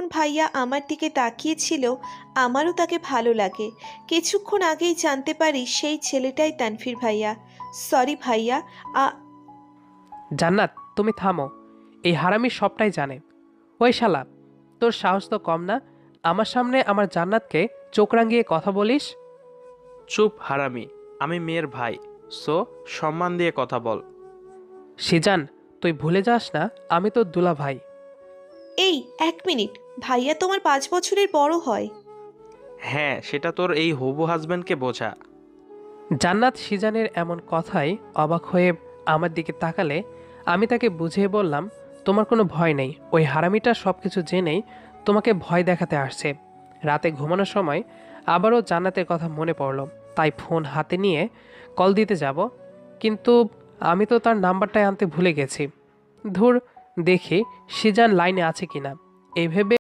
যখন ভাইয়া আমার দিকে তাকিয়েছিল আমারও তাকে ভালো লাগে। কিছুক্ষণ আগেই জানতে পারি সেই ছেলেটাই তানভীর ভাইয়া। সরি ভাইয়া। আ জান্নাত, তুমি থামো। এই হারামি সবটাই জানে। ওই শালা, তোর সাহস তো কম না, আমার সামনে আমার জান্নাতকে চোখ রাঙিয়ে কথা বলিস? চুপ হারামি, আমি মেয়ের ভাই, সো সম্মান দিয়ে কথা বল। সিজান, তুই ভুলে যাস না আমি তোর দুলা ভাই। এই এক মিনিট, ভাইয়া তোমার 5 বছরের বড় হয়। হ্যাঁ, সেটা তোর এই হবু হাজবেন্ডকে বোঝা। জান্নাত সিজানের এমন কথায় অবাক হয়ে আমার দিকে তাকালে আমি তাকে বুঝিয়ে বললাম, তোমার কোনো ভয় নেই, ওই হারামিটা সব কিছু জেনেই তোমাকে ভয় দেখাতে আসছে। রাতে ঘুমানোর সময় আবারও জান্নাতের কথা মনে পড়ল, তাই ফোন হাতে নিয়ে কল দিতে যাব, কিন্তু আমি তো তার নাম্বারটাই আনতে ভুলে গেছি। ধুর, দেখি সিজান লাইনে আছে কিনা এই ভেবে